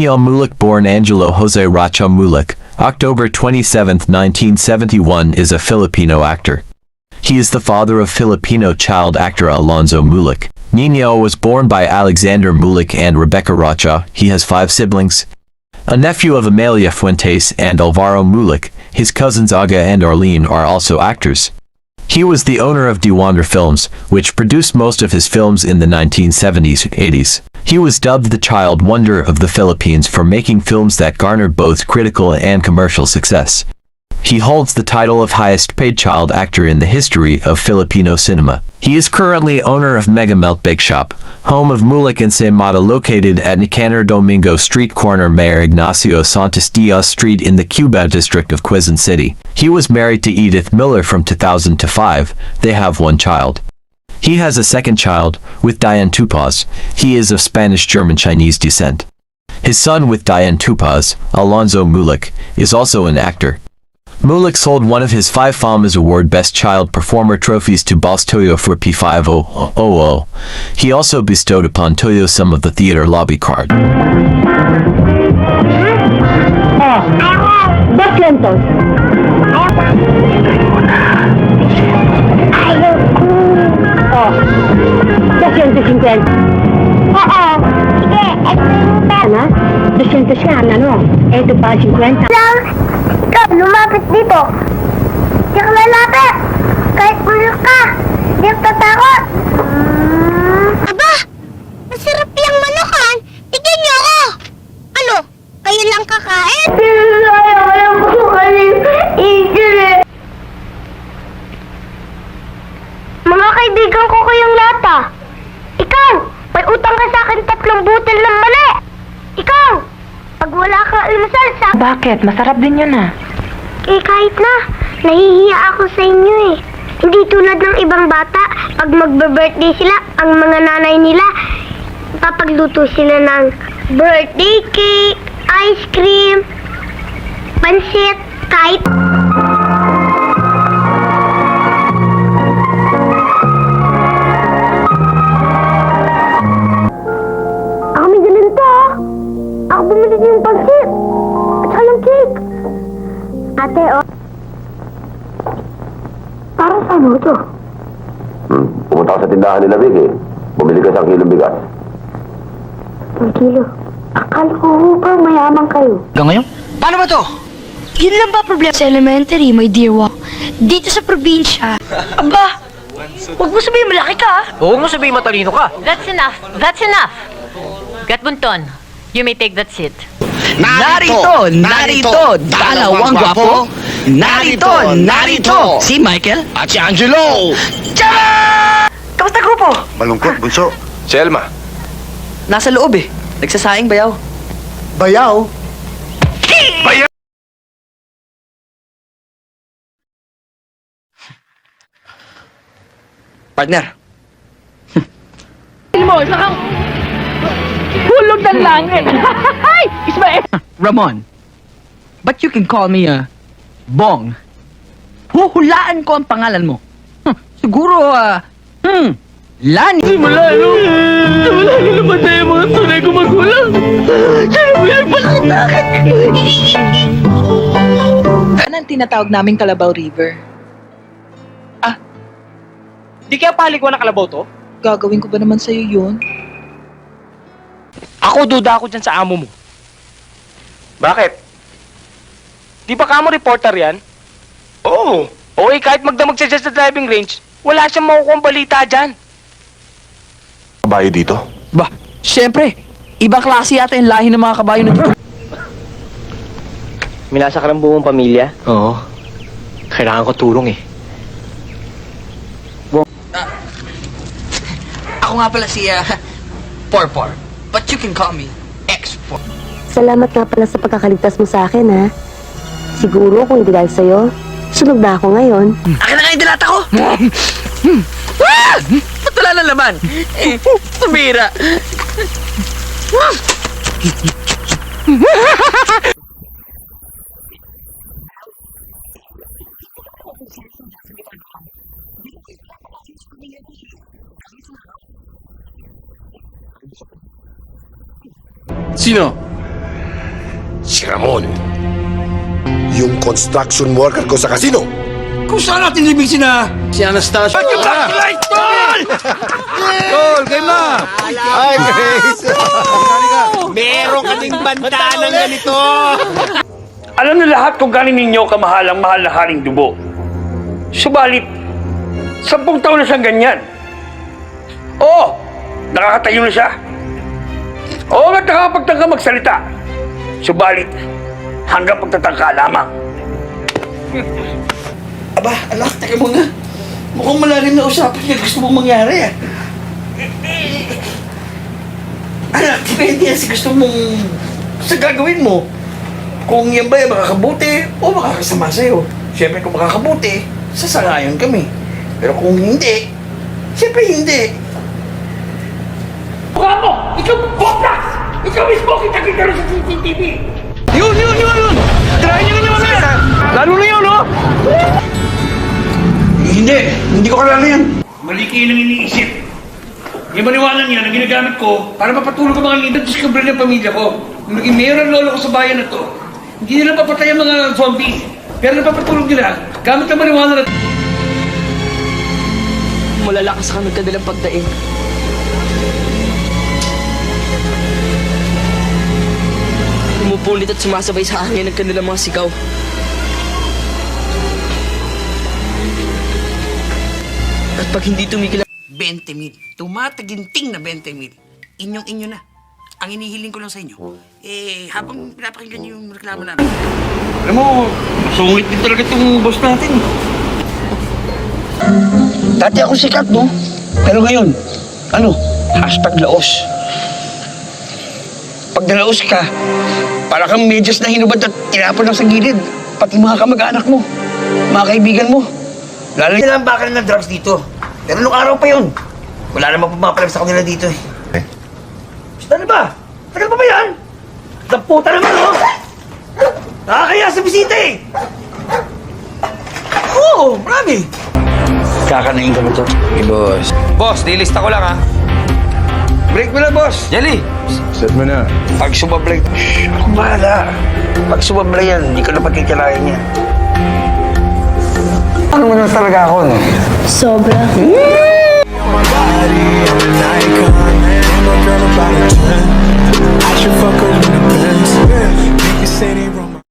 Nino Mulek, born Angelo Jose Rocha Mulek, October 27, 1971, is a Filipino actor. He is the father of Filipino child actor Alonzo Mulek. Nino was born by Alexander Mulek and Rebecca Rocha. He has 5 siblings. A nephew of Amelia Fuentes and Alvaro Mulek. His cousins Aga and Arlene are also actors. He was the owner of DeWander Films, which produced most of his films in the 1970s-80s. He was dubbed the child wonder of the Philippines for making films that garnered both critical and commercial success. He holds the title of highest paid child actor in the history of Filipino cinema. He is currently owner of Mega Melt Bake Shop, home of Mulek and Semata, located at Nicanor Domingo Street, corner Mayor Ignacio Santos Diaz Street in the Cuba district of Quezon City. He was married to Edith Miller from 2000 to 5. They have 1 child. He has a second child, with Diane Tupaz. He is of Spanish-German-Chinese descent. His son with Diane Tupaz, Alonzo Mulek, is also an actor. Mulek sold one of his 5 FAMAS Award Best Child Performer trophies to Boss Toyo for P500. He also bestowed upon Toyo some of the theater lobby card. Ikaw, lumapit dito. Di ka lalapit. Kahit bulok ka. Di ka tatakot. Aba, masarap yung manukan. Tignan niyo ako. Ano, kayo lang kakain? Ayaw ko lang kukunin. Mga kaibigan ko kayong lata. Ikaw, may utang ka sa akin 3 butil ng mali. Ikaw, pag wala kang almusal sa... Bakit? Masarap din yun ah. Eh kahit na, nahihiya ako sa inyo eh. Hindi tulad ng ibang bata, pag magbe-birthday sila, ang mga nanay nila, papagluto sila ng birthday cake, ice cream, pansit, kahit... Ako may ganito ah. Ako bumili din yung pansit. At saka yung cake. Ate, oh. Parang saan mo ito? Pumunta ka sa tindahan nila, Vicky. Bumili ka sa kilong bigas. 1 kilo. Akala ko parang mayaman kayo. Hanggang ngayon? Paano ba to? Yun lang ba problema sa elementary, my dear Wak? Dito sa probinsya. Aba, huwag mo sabihin malaki ka, ah. Huwag mo sabihin matalino ka. That's enough. That's enough. Gatbunton, you may take that seat. Narito, dalawang gwapo. Narito, si Michael At si Angelo! Tiyama! Kamusta grupo? Malungkot, bunso. Si Elma. Nasa loob eh. Nagsasaing bayaw. Bayaw? Bayaw! Partner. Hulog ng langit. Ismael! Ramon. But you can call me Bong. Huhulaan ko ang pangalan mo. Siguro, Lani. Malalo naman tayo mga tunay ko magulang. Sino mo yan? Bakit nakit? Ano ang tinatawag naming Kalabaw River? Di kaya palikwa ng kalabaw to? Gagawin ko ba naman sa'yo yun? Ako, duda ako dyan sa amo mo. Bakit? Di ba kamo reporter yan? Oo. Okay, kahit magdamag siya dyan sa driving range, wala siyang makukuha balita dyan. Kabayo dito? Ba, syempre. Ibang klase yata yung lahi ng mga kabayo na dito. Minasa ka ng buong pamilya? Oo. Kailangan ko tulong eh. Ako nga pala si Porpor. But you can call me X4. Salamat nga pala sa pagkakaligtas mo sa akin, ha? Siguro kung hindi dahil sa'yo, sunog na ako ngayon. Akin na nga yung dilata ko! Ba't wala na laman? Tumira! Sino? Si Ramon. Yung construction worker ko sa casino. Kung saan natin libigsin na si Anastasia? Tol, game na! Ay, Grace! Meron kaming banta ng ganito! Alam na lahat kung galing ninyo kamahalang mahal na haring dugo. Subalit, 10 taon na siyang ganyan. Oo, nakakatayo na siya. Oo nga, nakakapagtangka magsalita. Subalit, hanggang pagtatangka lamang. Aba, anak, teka mo nga. Mukhang malalim na usapan niya gusto mong mangyari, ah. Anak, depende yan sa gusto mong... sa gagawin mo. Kung yan ba ay makakabuti o makakasama sa'yo. Siyempre, kung makakabuti, sasangayon kami. Pero kung hindi, siyempre hindi. Mukha mo! Ikaw boklas! Ikaw mismo kita-kita rin sa CCTV! Yun! Try nyo naman na! Lalo na yun, no? Hindi ko kalala yan. Mali kayo nang iniisip. Yung maniwala niya na ginagamit ko para mapatulog ang mga leader at discover ng pamilya ko. Nung naging mayor ang lolo ko sa bayan na to, hindi nila papatay ang mga zombies. Pero napapatulog nila gamit ang maniwala na... Malalakas ka ng kanilang pagdaing. Pumupulit at sumasabay sa hangin ng kanilang mga sigaw. At pag hindi tumigil 20,000. Tumataginting na 20,000. Inyong-inyo na. Ang inihiling ko lang sa inyo, habang pinapakinggan niyo yung reklamo namin. Alam mo, sungit din talaga itong boss natin. Dati ako sikat, no? Pero ngayon, #laos. Pag nalaos ka, para kang medyas na hinubad at tinapon lang sa gilid. Pati mga kamag-anak mo, mga kaibigan mo. Lalo nilang bakal ng drugs dito. Pero nung araw pa yun, wala namang pumapalag sa kanila dito eh. Ano ba? Tagal pa ba yan? Puta naman, no? Nakakaya sa bisita eh! Oo, marami. Kakanain ka ba ito? Boss. Boss, nilista ko lang, ha? Break mo na, boss. Jelly! Set mo na. Pag sumablay, ako bahala. Pag sumablay yan, hindi ko na pagkikalain yan. Ano mo na talaga ako, no? Sobra. I should fuck